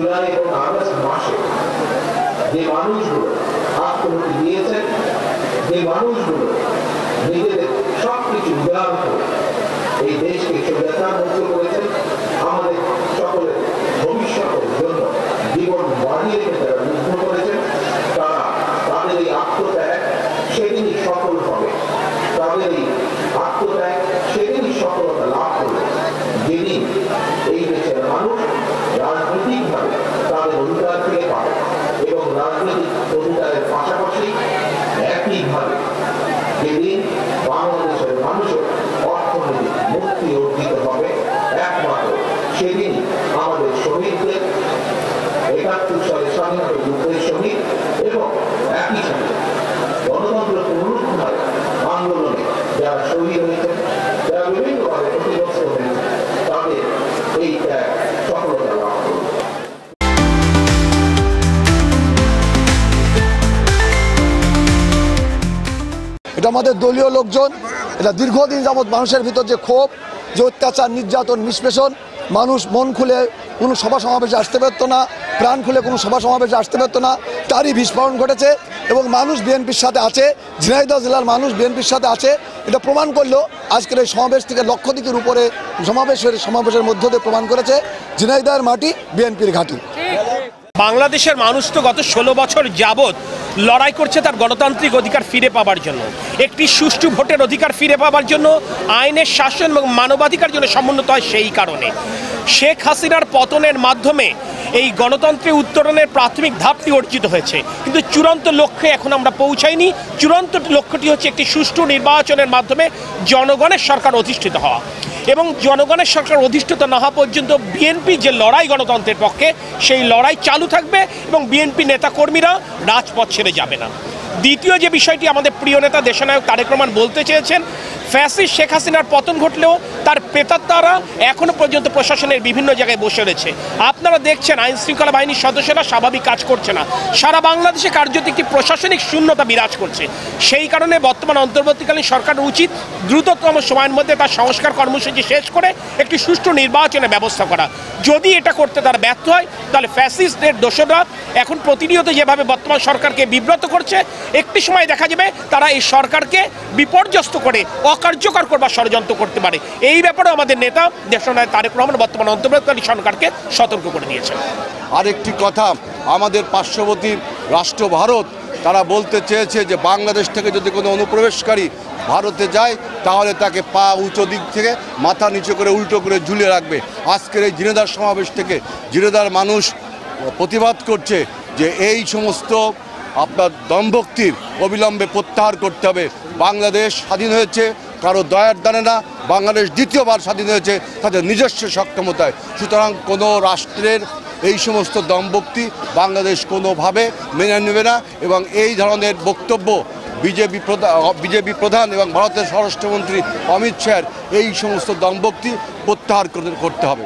জুলাই এবং আগস্ট মাসে যে মানুষগুলো আত্মহত্যা দিয়েছেন, যে মানুষগুলো নিজেদের সবকিছু উজাড় করে এই দেশকে স্বৈরাচার মুক্ত করেছেন, আমাদের সকলের ভবিষ্যতের জন্য জীবন বাড়িয়ে রেখে তারা যুদ্ধ করেছেন, তারা তাদের এই আত্মত্যাগ সেদিনই সফল হবে। তাদের এই আত্মত্যাগ সেদিনই সফলতা লাভ করবে যেদিন এই দেশের মানুষ রাজনৈতিকভাবে তাদের অধিকার ফিরে পাবে এবং রাজনৈতিক অধিকারের পাশাপাশি একইভাবে যেদিন বাংলাদেশের মানুষের অর্থনৈতিক মুক্তি অর্জিত হবে, একমাত্র সেদিন আমাদের শহীদদের ৭১ সালে স্বাধীনতা যুদ্ধের শহীদ এবং একই সাথে গণতন্ত্র পুনরুদ্ধার আন্দোলনে যারা শহীদ হয়েছেন, যারা বিভিন্নভাবে ক্ষতিগ্রস্ত হয়েছে, তাদের এই ত্যাগ সফলতা লাভ করবে। এটা আমাদের দলীয় লোকজন, এটা দীর্ঘদিন যাবৎ মানুষের ভিতর যে ক্ষোভ, যে অত্যাচার, নির্যাতন, নিষ্পেষণ, মানুষ মন খুলে কোনো সভা সমাবেশে আসতে পারত না, প্রাণ খুলে কোনো সভা সমাবেশে আসতে পারত না, তারই বিস্ফোরণ ঘটেছে এবং মানুষ বিএনপির সাথে আছে। ঝিনাইদহ জেলার মানুষ বিএনপির সাথে আছে, এটা প্রমাণ করলো আজকের এই সমাবেশ থেকে লক্ষাধিকের উপরে সমাবেশের মধ্য দিয়ে প্রমাণ করেছে ঝিনাইদহের মাটি বিএনপির ঘাঁটি। বাংলাদেশের মানুষ তো গত ১৬ বছর যাবৎ লড়াই করছে তার গণতান্ত্রিক অধিকার ফিরে পাবার জন্য, একটি সুষ্ঠু ভোটের অধিকার ফিরে পাবার জন্য, আইনের শাসন এবং মানবাধিকার জন্য সমুন্নত হয়। সেই কারণে শেখ হাসিনার পতনের মাধ্যমে এই গণতন্ত্রের উত্তরণের প্রাথমিক ধাপটি অর্জিত হয়েছে, কিন্তু চূড়ান্ত লক্ষ্যে এখন আমরা পৌঁছাইনি। চূড়ান্ত লক্ষ্যটি হচ্ছে একটি সুষ্ঠু নির্বাচনের মাধ্যমে জনগণের সরকার অধিষ্ঠিত হওয়া, এবং জনগণের সরকার অধিষ্ঠিত না হওয়া পর্যন্ত বিএনপি যে লড়াই গণতন্ত্রের পক্ষে, সেই লড়াই চালু থাকবে এবং বিএনপি নেতাকর্মীরা রাজপথ ছেড়ে যাবে না। দ্বিতীয় যে বিষয়টি আমাদের প্রিয় নেতা দেশনায়ক তারেক রহমান বলতে চেয়েছেন, ফ্যাসিস্ট শেখ হাসিনার পতন ঘটলেও তার প্রেতাত্মারা এখনো পর্যন্ত প্রশাসনের বিভিন্ন জায়গায় বসে রয়েছে। আপনারা দেখছেন আইন শৃঙ্খলা বাহিনীর সদস্যরা স্বাভাবিক কাজ করছে না, সারা বাংলাদেশে কার্যত একটি প্রশাসনিক শূন্যতা বিরাজ করছে। সেই কারণে বর্তমান অন্তর্বর্তীকালীন সরকারের উচিত দ্রুততম সময়ের মধ্যে তার সংস্কার কর্মসূচি শেষ করে একটি সুষ্ঠু নির্বাচনের ব্যবস্থা করা। যদি এটা করতে তারা ব্যর্থ হয়, তাহলে ফ্যাসিস্টদের দোষরা এখন প্রতিনিয়ত যেভাবে বর্তমান সরকারকে বিব্রত করছে, একটি সময় দেখা যাবে তারা এই সরকারকে বিপর্যস্ত করে অকার্যকর করবার ষড়যন্ত্র করতে পারে। এই ব্যাপারে আমাদের নেতা দেশনায়ক তারেক রহমান বর্তমান অন্তর্বর্তীকালীন সরকারকে সতর্ক করে দিয়েছেন। আরেকটি কথা, আমাদের পার্শ্ববর্তী রাষ্ট্র ভারত, তারা বলতে চেয়েছে যে বাংলাদেশ থেকে যদি কোনো অনুপ্রবেশকারী ভারতে যায় তাহলে তাকে পা উঁচু দিক থেকে মাথা নিচু করে উল্টো করে ঝুলিয়ে রাখবে। আজকের এই ঝিনাইদহ সমাবেশ থেকে ঝিনাইদহের মানুষ প্রতিবাদ করছে যে এই সমস্ত আপনার দম্ভক্তির অবিলম্বে প্রত্যাহার করতে হবে। বাংলাদেশ স্বাধীন হয়েছে কারো দয়ার দানে না, বাংলাদেশ দ্বিতীয়বার স্বাধীন হয়েছে তাদের নিজস্ব সক্ষমতায়। সুতরাং কোনো রাষ্ট্রের এই সমস্ত দম্ভক্তি বাংলাদেশ কোনোভাবে মেনে নেবে না এবং এই ধরনের বক্তব্য বিজেপি প্রধান এবং ভারতের স্বরাষ্ট্রমন্ত্রী অমিত শাহের এই সমস্ত দম্ভক্তি প্রত্যাহার করতে হবে।